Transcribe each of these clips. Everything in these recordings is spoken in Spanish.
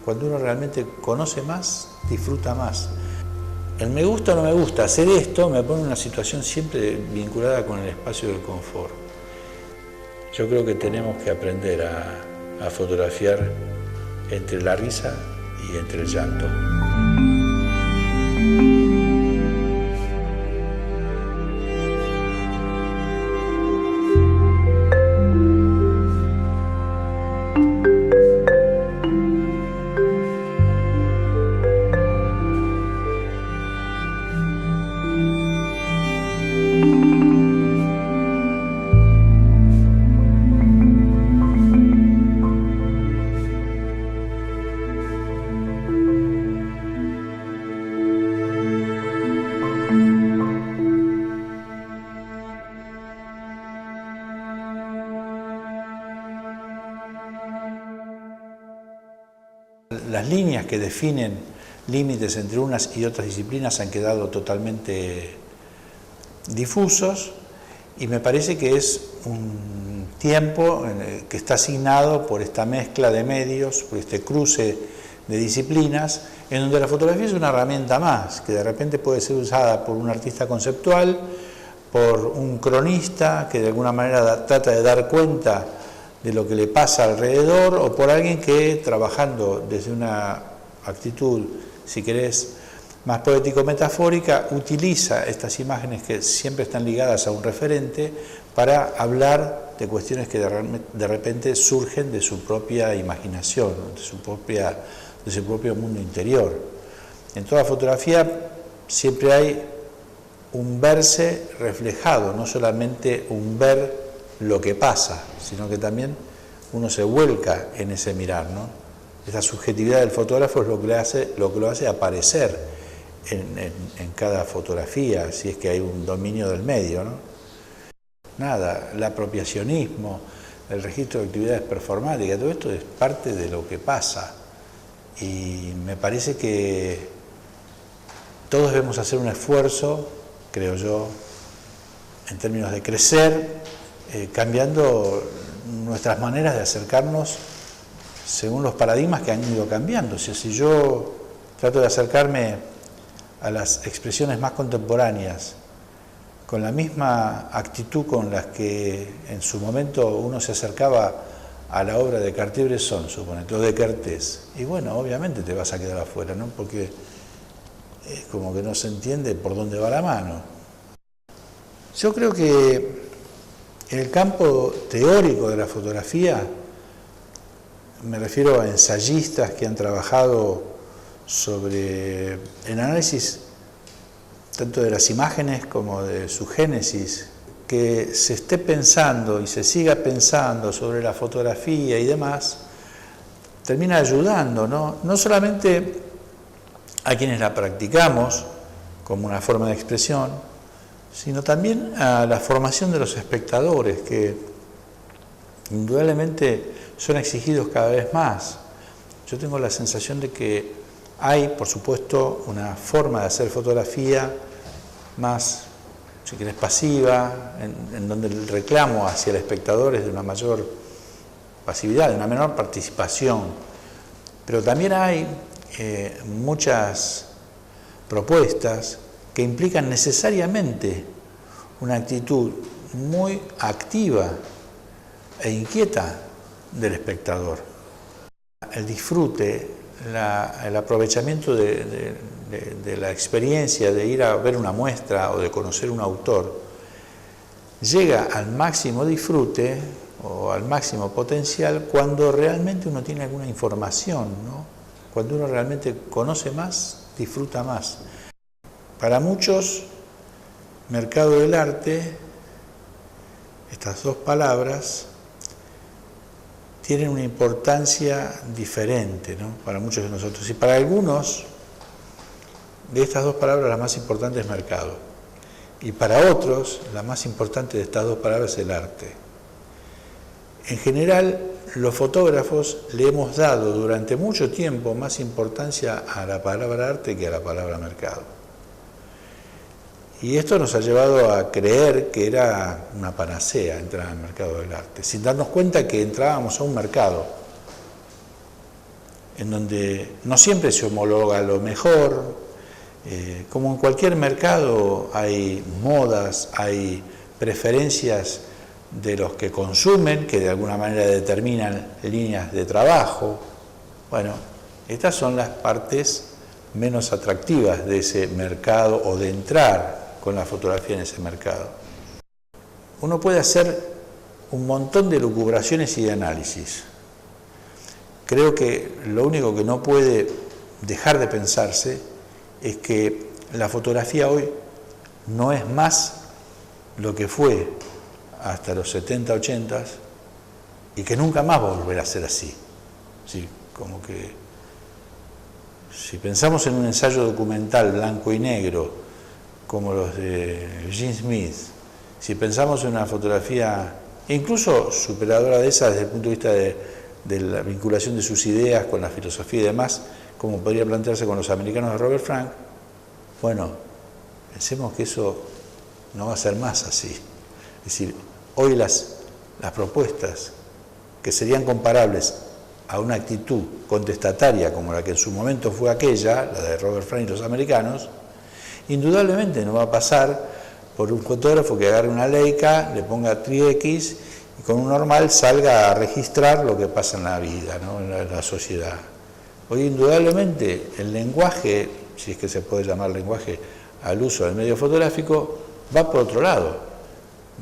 cuando uno realmente conoce más, disfruta más. El me gusta o no me gusta, hacer esto me pone en una situación siempre vinculada con el espacio del confort. Yo creo que tenemos que aprender a fotografiar entre la risa y entre el llanto. Las líneas que definen límites entre unas y otras disciplinas han quedado totalmente difusos y me parece que es un tiempo que está asignado por esta mezcla de medios, por este cruce de disciplinas, en donde la fotografía es una herramienta más, que de repente puede ser usada por un artista conceptual, por un cronista que de alguna manera trata de dar cuenta de lo que le pasa alrededor, o por alguien que, trabajando desde una actitud, si querés, más poético-metafórica, utiliza estas imágenes que siempre están ligadas a un referente para hablar de cuestiones que de repente surgen de su propia imaginación, de su propio mundo interior. En toda fotografía siempre hay un verse reflejado, no solamente un ver lo que pasa, sino que también uno se vuelca en ese mirar, ¿no? Esa subjetividad del fotógrafo es lo que lo hace aparecer en cada fotografía, si es que hay un dominio del medio, ¿no? Nada, el apropiacionismo, el registro de actividades performáticas, todo esto es parte de lo que pasa y me parece que todos debemos hacer un esfuerzo, creo yo, en términos de crecer, cambiando nuestras maneras de acercarnos según los paradigmas que han ido cambiando. O sea, si yo trato de acercarme a las expresiones más contemporáneas con la misma actitud con la que en su momento uno se acercaba a la obra de Cartier-Bresson, suponete, o de Kertész, y bueno, obviamente te vas a quedar afuera, ¿no? Porque es como que no se entiende por dónde va la mano. Yo creo que en el campo teórico de la fotografía, me refiero a ensayistas que han trabajado sobre el análisis tanto de las imágenes como de su génesis, que se esté pensando y se siga pensando sobre la fotografía y demás, termina ayudando, no solamente a quienes la practicamos como una forma de expresión, sino también a la formación de los espectadores, que indudablemente son exigidos cada vez más. Yo tengo la sensación de que hay, por supuesto, una forma de hacer fotografía más, si querés, pasiva, en donde el reclamo hacia el espectador es de una mayor pasividad, de una menor participación. Pero también hay muchas propuestas que implican necesariamente una actitud muy activa e inquieta del espectador. El disfrute, el aprovechamiento de la experiencia de ir a ver una muestra o de conocer un autor, llega al máximo disfrute o al máximo potencial cuando realmente uno tiene alguna información, ¿no? Cuando uno realmente conoce más, disfruta más. Para muchos, mercado del arte, estas dos palabras tienen una importancia diferente, ¿no? Para muchos de nosotros. Y para algunos, de estas dos palabras, la más importante es mercado. Y para otros, la más importante de estas dos palabras es el arte. En general, los fotógrafos le hemos dado durante mucho tiempo más importancia a la palabra arte que a la palabra mercado. Y esto nos ha llevado a creer que era una panacea entrar al mercado del arte, sin darnos cuenta que entrábamos a un mercado en donde no siempre se homologa lo mejor. Como en cualquier mercado hay modas, hay preferencias de los que consumen, que de alguna manera determinan líneas de trabajo. Bueno, estas son las partes menos atractivas de ese mercado o de entrar con la fotografía en ese mercado. Uno puede hacer un montón de lucubraciones y de análisis. Creo que lo único que no puede dejar de pensarse es que la fotografía hoy no es más lo que fue hasta los 70, 80 y que nunca más va a volver a ser así. Sí, como que si pensamos en un ensayo documental blanco y negro como los de Eugene Smith, si pensamos en una fotografía incluso superadora de esa desde el punto de vista de la vinculación de sus ideas con la filosofía y demás, como podría plantearse con los americanos de Robert Frank, bueno, pensemos que eso no va a ser más así. Es decir, hoy las propuestas que serían comparables a una actitud contestataria como la que en su momento fue aquella, la de Robert Frank y los americanos, indudablemente no va a pasar por un fotógrafo que agarre una Leica, le ponga tri-X y con un normal salga a registrar lo que pasa en la vida, ¿no? En la sociedad. Hoy indudablemente el lenguaje, si es que se puede llamar lenguaje al uso del medio fotográfico, va por otro lado,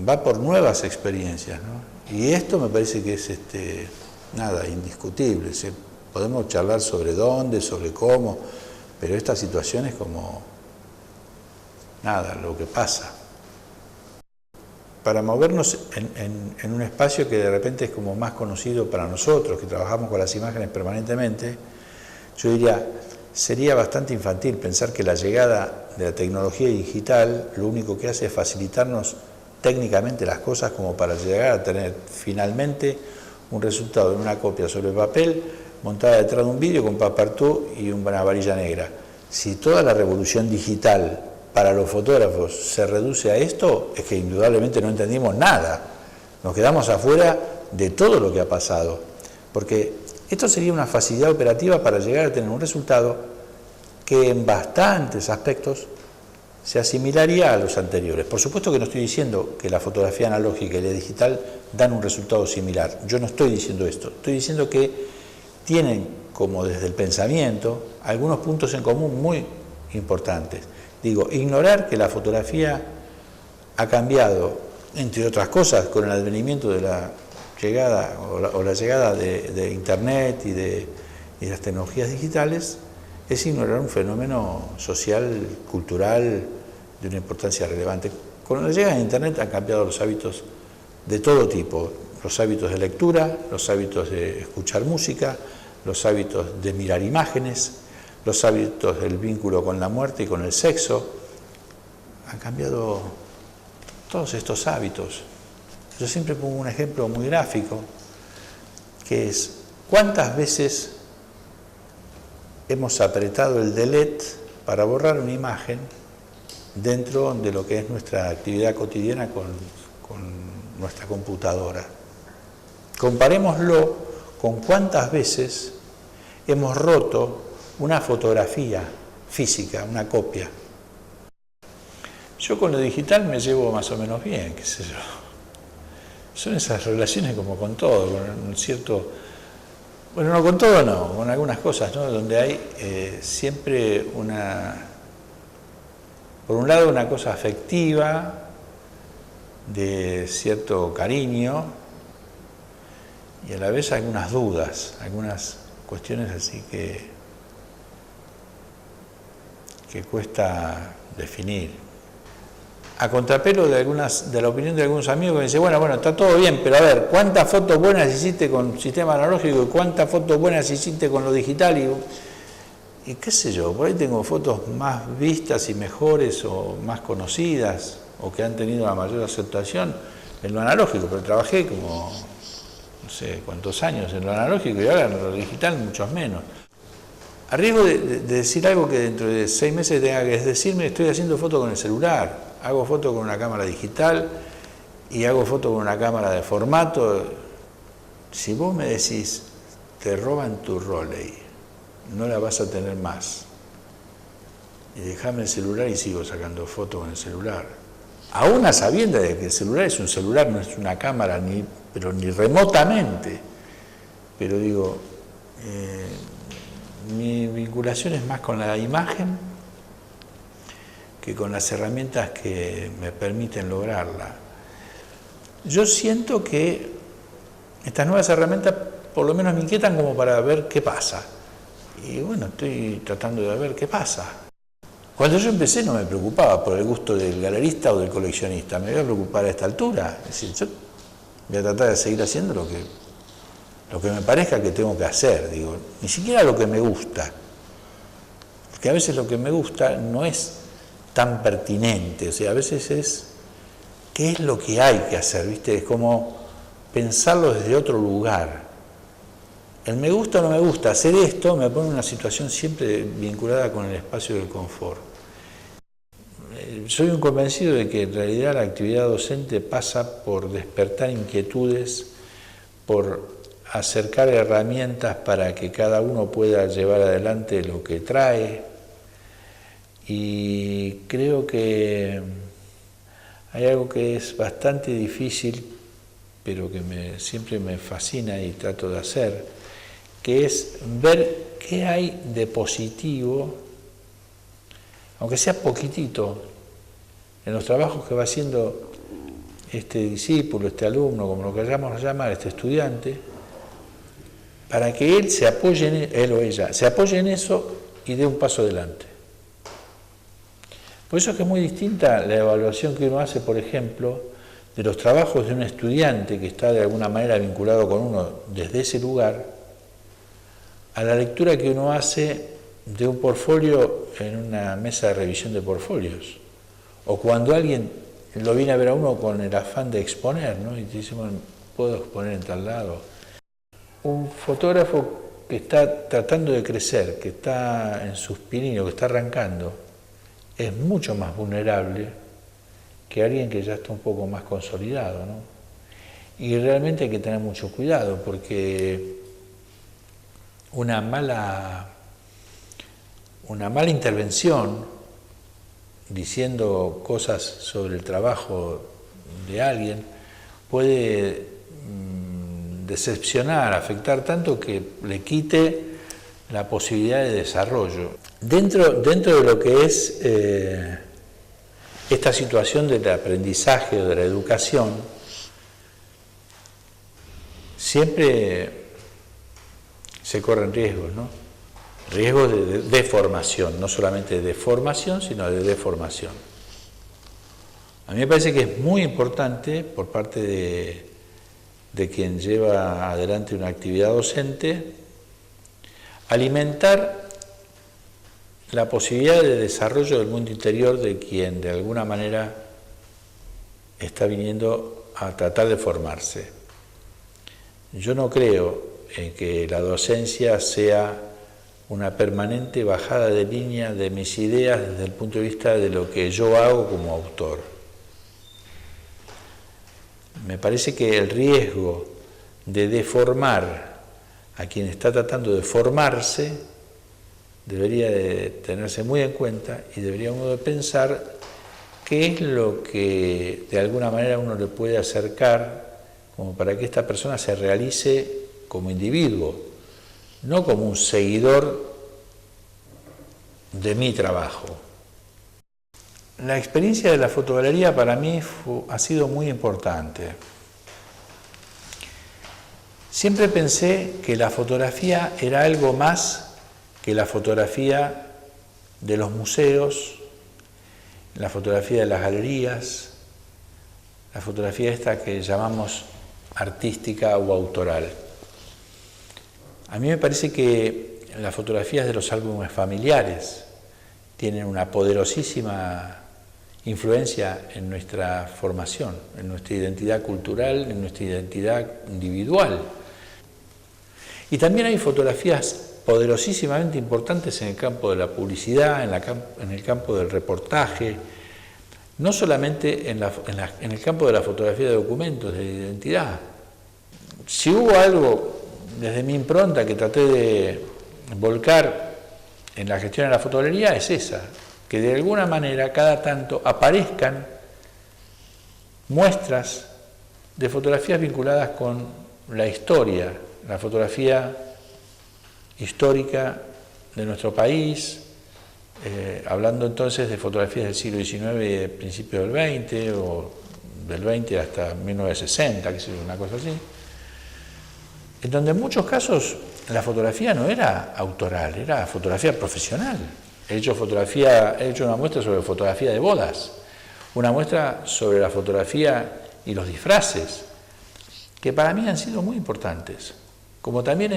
va por nuevas experiencias, ¿no? Y esto me parece que es nada, indiscutible. Podemos charlar sobre dónde, sobre cómo, pero esta situación es como nada, lo que pasa. Para movernos en un espacio que de repente es como más conocido para nosotros, que trabajamos con las imágenes permanentemente, yo diría, sería bastante infantil pensar que la llegada de la tecnología digital lo único que hace es facilitarnos técnicamente las cosas como para llegar a tener finalmente un resultado en una copia sobre papel montada detrás de un vídeo con papartú y una varilla negra. Si toda la revolución digital para los fotógrafos se reduce a esto, es que indudablemente no entendimos nada. Nos quedamos afuera de todo lo que ha pasado. Porque esto sería una facilidad operativa para llegar a tener un resultado que en bastantes aspectos se asimilaría a los anteriores. Por supuesto que no estoy diciendo que la fotografía analógica y la digital dan un resultado similar. Yo no estoy diciendo esto. Estoy diciendo que tienen, como desde el pensamiento, algunos puntos en común muy importantes. Digo, ignorar que la fotografía ha cambiado, entre otras cosas, con el advenimiento de la llegada o la llegada de Internet y de las tecnologías digitales, es ignorar un fenómeno social, cultural, de una importancia relevante. Con la llegada de Internet han cambiado los hábitos de todo tipo, los hábitos de lectura, los hábitos de escuchar música, los hábitos de mirar imágenes, los hábitos del vínculo con la muerte y con el sexo. Han cambiado todos estos hábitos. Yo siempre pongo un ejemplo muy gráfico, que es cuántas veces hemos apretado el delete para borrar una imagen dentro de lo que es nuestra actividad cotidiana con nuestra computadora. Comparémoslo con cuántas veces hemos roto una fotografía física, una copia. Yo con lo digital me llevo más o menos bien, qué sé yo. Son esas relaciones como con todo, con un cierto... Bueno, no con todo no, con algunas cosas, ¿no? Donde hay siempre por un lado una cosa afectiva, de cierto cariño, y a la vez algunas dudas, algunas cuestiones así que cuesta definir. A contrapelo de la opinión de algunos amigos que me dicen, bueno, está todo bien, pero a ver, ¿cuántas fotos buenas hiciste con sistema analógico y cuántas fotos buenas hiciste con lo digital? Y qué sé yo, por ahí tengo fotos más vistas y mejores o más conocidas o que han tenido la mayor aceptación en lo analógico, pero trabajé como no sé cuántos años en lo analógico y ahora en lo digital muchos menos. A riesgo de decir algo que dentro de 6 meses tenga que decirme, estoy haciendo fotos con el celular, hago fotos con una cámara digital y hago fotos con una cámara de formato. Si vos me decís, te roban tu Rolei, no la vas a tener más. Y déjame el celular y sigo sacando fotos con el celular. Aún a sabiendas de que el celular es un celular, no es una cámara, pero ni remotamente. Pero digo, mi vinculación es más con la imagen que con las herramientas que me permiten lograrla. Yo siento que estas nuevas herramientas por lo menos me inquietan como para ver qué pasa. Y bueno, estoy tratando de ver qué pasa. Cuando yo empecé no me preocupaba por el gusto del galerista o del coleccionista, me voy a preocupar a esta altura. Es decir, yo voy a tratar de seguir haciendo lo que me parezca que tengo que hacer, digo, ni siquiera lo que me gusta. Porque a veces lo que me gusta no es tan pertinente, o sea, a veces es qué es lo que hay que hacer, ¿viste? Es como pensarlo desde otro lugar. El me gusta o no me gusta, hacer esto me pone en una situación siempre vinculada con el espacio del confort. Soy un convencido de que en realidad la actividad docente pasa por despertar inquietudes, por acercar herramientas para que cada uno pueda llevar adelante lo que trae, y creo que hay algo que es bastante difícil, pero que siempre me fascina y trato de hacer, que es ver qué hay de positivo, aunque sea poquitito, en los trabajos que va haciendo este discípulo, este alumno, como lo queramos llamar, este estudiante, para que él se apoye, él o ella, se apoye en eso y dé un paso adelante. Por eso es que es muy distinta la evaluación que uno hace, por ejemplo, de los trabajos de un estudiante que está de alguna manera vinculado con uno desde ese lugar, a la lectura que uno hace de un portfolio en una mesa de revisión de portfolios. O cuando alguien lo viene a ver a uno con el afán de exponer, ¿no? Y te dice, bueno, puedo exponer en tal lado. Un fotógrafo que está tratando de crecer, que está en sus pininos, que está arrancando, es mucho más vulnerable que alguien que ya está un poco más consolidado, ¿no? Y realmente hay que tener mucho cuidado, porque una mala intervención diciendo cosas sobre el trabajo de alguien puede decepcionar, afectar tanto que le quite la posibilidad de desarrollo. Dentro de lo que es esta situación del aprendizaje o de la educación, siempre se corren riesgos, ¿no? Riesgos de deformación, no solamente de formación, sino de deformación. A mí me parece que es muy importante por parte de quien lleva adelante una actividad docente, alimentar la posibilidad de desarrollo del mundo interior de quien de alguna manera está viniendo a tratar de formarse. Yo no creo en que la docencia sea una permanente bajada de línea de mis ideas desde el punto de vista de lo que yo hago como autor. Me parece que el riesgo de deformar a quien está tratando de formarse debería de tenerse muy en cuenta y debería uno de pensar qué es lo que de alguna manera uno le puede acercar como para que esta persona se realice como individuo, no como un seguidor de mi trabajo. La experiencia de la fotogalería para mí ha sido muy importante. Siempre pensé que la fotografía era algo más que la fotografía de los museos, la fotografía de las galerías, la fotografía esta que llamamos artística o autoral. A mí me parece que las fotografías de los álbumes familiares tienen una poderosísima influencia en nuestra formación, en nuestra identidad cultural, en nuestra identidad individual. Y también hay fotografías poderosísimamente importantes en el campo de la publicidad, en el campo del reportaje, no solamente en el campo de la fotografía de documentos, de identidad. Si hubo algo desde mi impronta que traté volcar en la gestión de la fotogalería es esa, que de alguna manera cada tanto aparezcan muestras de fotografías vinculadas con la historia, la fotografía histórica de nuestro país, hablando entonces de fotografías del siglo XIX y de principios del XX, o del XX hasta 1960, que es una cosa así, en donde en muchos casos la fotografía no era autoral, era fotografía profesional. He hecho una muestra sobre fotografía de bodas, una muestra sobre la fotografía y los disfraces, que para mí han sido muy importantes. Como también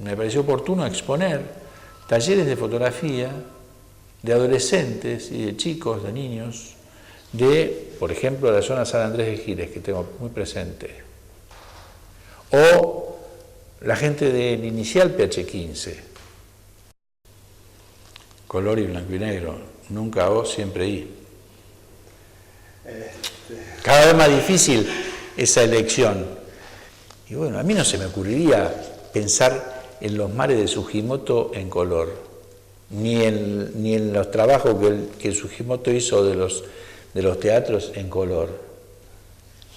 me pareció oportuno exponer talleres de fotografía de adolescentes y de chicos, de niños, de, por ejemplo, de la zona San Andrés de Giles, que tengo muy presente, o la gente del inicial PH15, color y blanco y negro, nunca O, siempre I. Cada vez más difícil esa elección. Y bueno, a mí no se me ocurriría pensar en los mares de Sugimoto en color, ni en los trabajos que Sugimoto hizo de los teatros en color.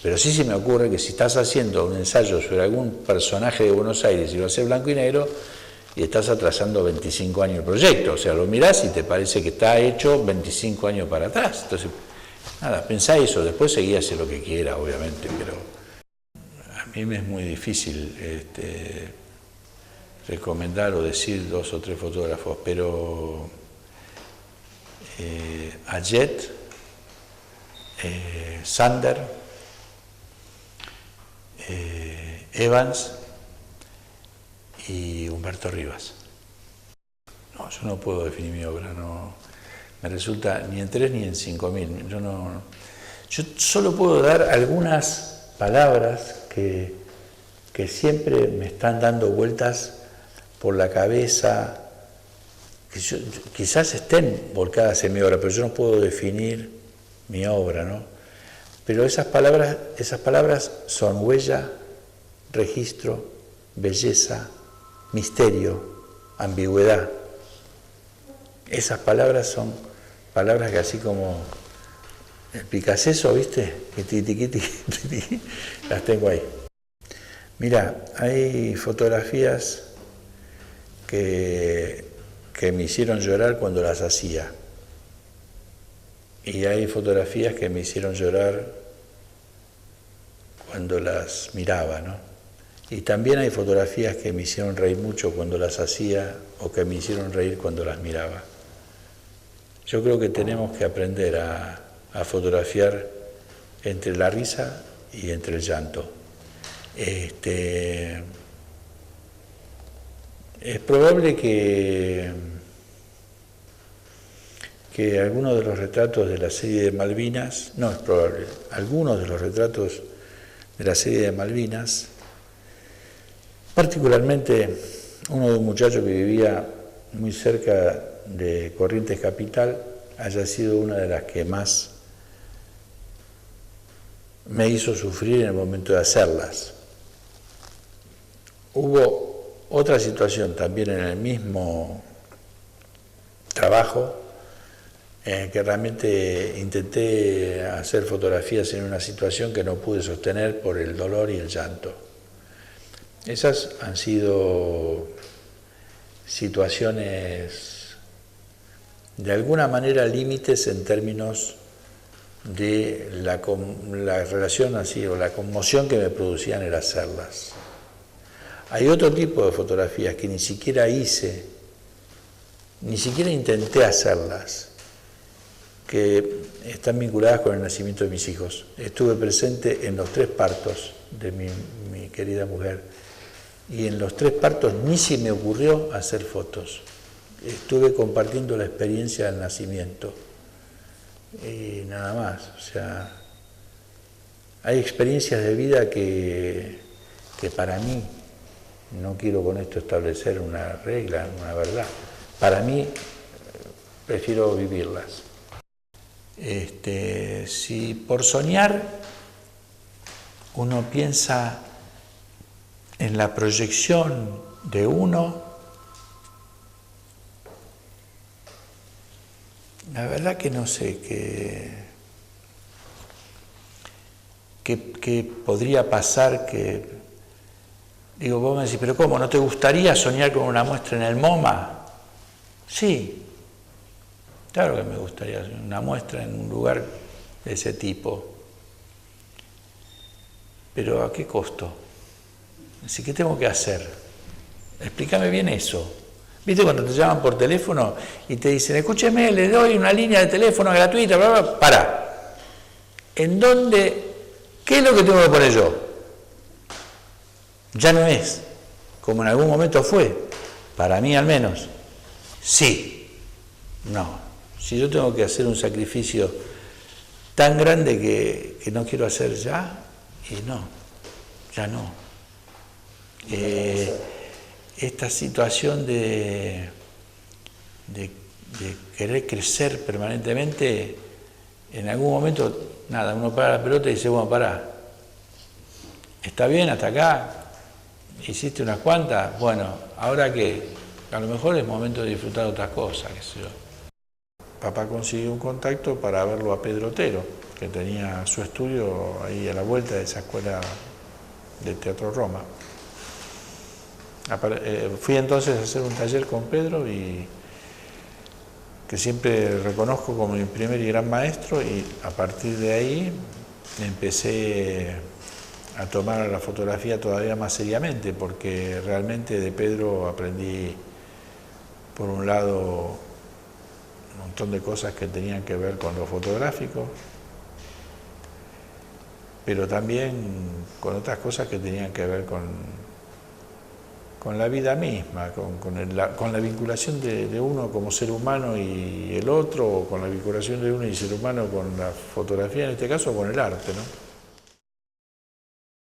Pero sí se me ocurre que si estás haciendo un ensayo sobre algún personaje de Buenos Aires y lo haces blanco y negro, y estás atrasando 25 años el proyecto, o sea, lo mirás y te parece que está hecho 25 años para atrás. Entonces, nada, pensá eso, después seguí a hacer lo que quiera, obviamente, pero a mí me es muy difícil recomendar o decir 2 o 3 fotógrafos, pero Ayet, Sander, Evans y Humberto Rivas. No, yo no puedo definir mi obra, no me resulta ni en 3 ni en 5.000. Yo solo puedo dar algunas palabras que siempre me están dando vueltas por la cabeza, que quizás estén volcadas en mi obra, pero yo no puedo definir mi obra, ¿no? Pero esas palabras son huella, registro, belleza, misterio, ambigüedad. Esas palabras son palabras que, así como el Picasso, ¿viste? Las tengo ahí. Mira, hay fotografías que me hicieron llorar cuando las hacía. Y hay fotografías que me hicieron llorar cuando las miraba, ¿no? Y también hay fotografías que me hicieron reír mucho cuando las hacía, o que me hicieron reír cuando las miraba. Yo creo que tenemos que aprender a fotografiar entre la risa y entre el llanto. Es probable que algunos de los retratos de la serie de Malvinas, no es probable, algunos de los retratos de la serie de Malvinas, particularmente uno de un muchacho que vivía muy cerca de Corrientes Capital, haya sido una de las que más me hizo sufrir en el momento de hacerlas. Hubo otra situación también en el mismo trabajo, en que realmente intenté hacer fotografías en una situación que no pude sostener por el dolor y el llanto. Esas han sido situaciones de alguna manera límites en términos de la relación así, o la conmoción que me producían el hacerlas. Hay otro tipo de fotografías que ni siquiera hice, ni siquiera intenté hacerlas, que están vinculadas con el nacimiento de mis hijos. Estuve presente en los 3 partos de mi querida mujer, y en los 3 partos ni se me ocurrió hacer fotos. Estuve compartiendo la experiencia del nacimiento y nada más. O sea, hay experiencias de vida que para mí, no quiero con esto establecer una regla, una verdad, para mí prefiero vivirlas. Si por soñar uno piensa en la proyección de uno La verdad que no sé qué podría pasar que... Digo, vos me decís, pero ¿cómo? ¿No te gustaría soñar con una muestra en el MoMA? Sí, claro que me gustaría una muestra en un lugar de ese tipo. Pero ¿a qué costo? Así que tengo que hacer. Explícame bien eso. ¿Viste cuando te llaman por teléfono y te dicen, escúcheme, le doy una línea de teléfono gratuita, bla, bla? Para. ¿En dónde? ¿Qué es lo que tengo que poner yo? Ya no es, como en algún momento fue, para mí al menos. Sí, no. Si yo tengo que hacer un sacrificio tan grande que no quiero hacer ya, y no, ya no. Esta situación de querer crecer permanentemente, en algún momento, nada, uno para la pelota y dice, bueno, pará, está bien hasta acá, hiciste unas cuantas, bueno, ahora que a lo mejor es momento de disfrutar de otras cosas, qué sé yo. Papá consiguió un contacto para verlo a Pedro Otero, que tenía su estudio ahí a la vuelta de esa escuela de Teatro Roma. Fui entonces a hacer un taller con Pedro, y que siempre reconozco como mi primer y gran maestro, y a partir de ahí empecé a tomar la fotografía todavía más seriamente, porque realmente de Pedro aprendí, por un lado, un montón de cosas que tenían que ver con lo fotográfico, pero también con otras cosas que tenían que ver con la vida misma, con la vinculación de uno como ser humano y el otro, o con la vinculación de uno y el ser humano con la fotografía, en este caso con el arte, ¿no?